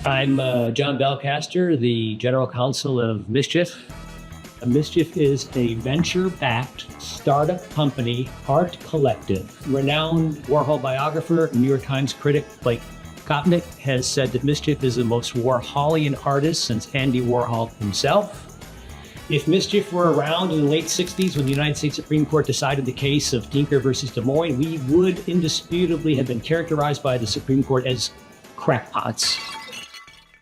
I'm John Belcaster, the general counsel of Mischief. Mischief is a venture-backed startup company, art collective. Renowned Warhol biographer, New York Times critic Blake Kopnick has said that Mischief is the most Warholian artist since Andy Warhol himself. If Mischief were around in the late 60s when the United States Supreme Court decided the case of Tinker versus Des Moines, we would indisputably have been characterized by the Supreme Court as crackpots.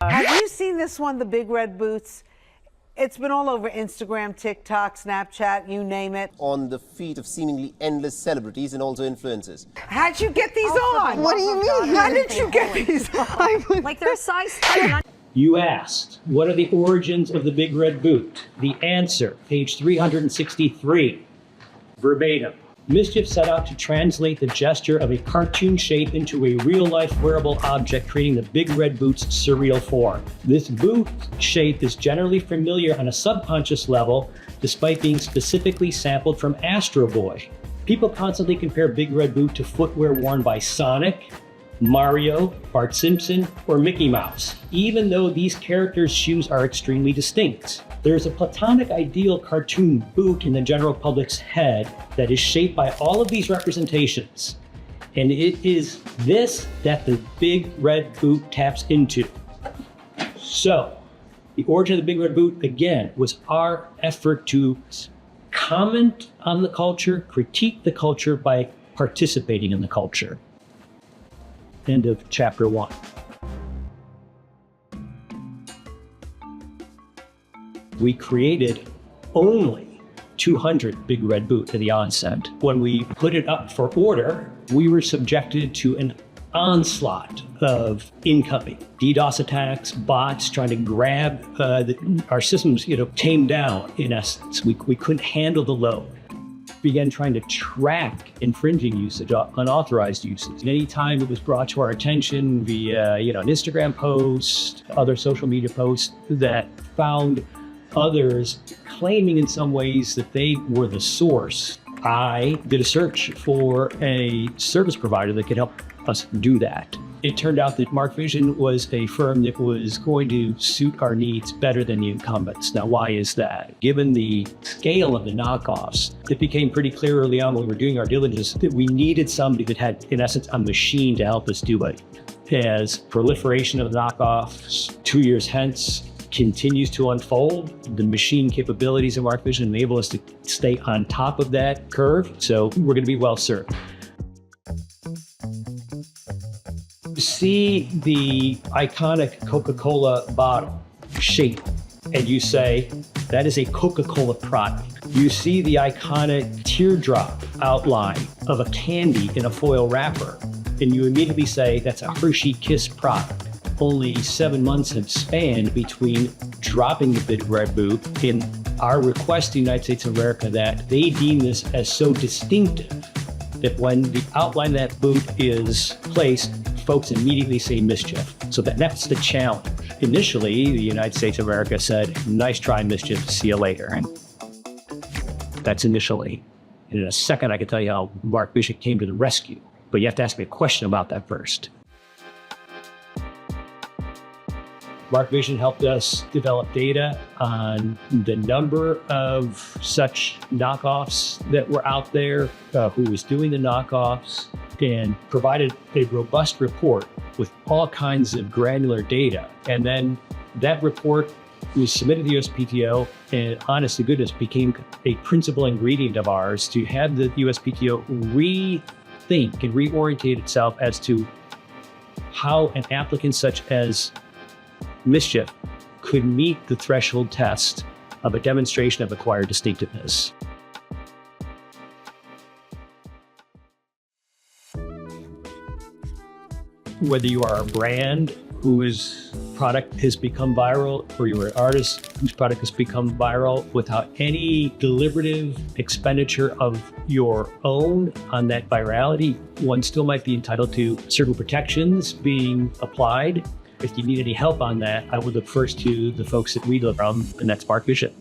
Have you seen this one, The Big Red Boots? It's been all over Instagram, TikTok, Snapchat, you name it. On the feet of seemingly endless celebrities and also influencers. How'd you get these on? What do you mean? How did you get these on? Like they're size 10. You asked, what are the origins of the Big Red Boot? The answer, page 363, verbatim. Mischief set out to translate the gesture of a cartoon shape into a real-life wearable object, creating the Big Red Boot's surreal form. This boot shape is generally familiar on a subconscious level, despite being specifically sampled from Astro Boy. People constantly compare Big Red Boot to footwear worn by Sonic, Mario, Bart Simpson, or Mickey Mouse, even though these characters' shoes are extremely distinct. There's a platonic ideal cartoon boot in the general public's head that is shaped by all of these representations. And it is this that the Big Red Boot taps into. So, the origin of the Big Red Boot, again, was our effort to comment on the culture, critique the culture by participating in the culture. End of chapter 1. We created only 200 Big Red Boot at the onset. When we put it up for order, we were subjected to an onslaught of incoming DDoS attacks, bots trying to grab our systems, tamed down, in essence. We couldn't handle the load. Began trying to track infringing usage, unauthorized usage. Anytime it was brought to our attention via, an Instagram post, other social media posts that found others claiming in some ways that they were the source, I did a search for a service provider that could help us do that. It turned out that Mark Vision was a firm that was going to suit our needs better than the incumbents. Now, why is that? Given the scale of the knockoffs, it became pretty clear early on when we were doing our diligence that we needed somebody that had, in essence, a machine to help us do it. As proliferation of knockoffs 2 years hence continues to unfold, the machine capabilities of Mark Vision enable us to stay on top of that curve, so we're going to be well served. See the iconic Coca-Cola bottle shape, and you say, that is a Coca-Cola product. You see the iconic teardrop outline of a candy in a foil wrapper, and you immediately say, that's a Hershey Kiss product. Only 7 months have spanned between dropping the Big Red Boot in our request to the United States of America that they deem this as so distinctive that when the outline of that boot is placed, folks immediately say Mischief. So that's the challenge. Initially, the United States of America said, nice try, Mischief, see you later. And that's initially. And in a second, I can tell you how Mark Bishop came to the rescue. But you have to ask me a question about that first. Mark Vision helped us develop data on the number of such knockoffs that were out there, who was doing the knockoffs, and provided a robust report with all kinds of granular data. And then that report was submitted to the USPTO, and honest to goodness, became a principal ingredient of ours to have the USPTO rethink and reorientate itself as to how an applicant such as Mischief could meet the threshold test of a demonstration of acquired distinctiveness. Whether you are a brand whose product has become viral, or you're an artist whose product has become viral without any deliberative expenditure of your own on that virality, one still might be entitled to certain protections being applied. If you need any help on that, I would look first to the folks that we look from, and that's Mark Vision.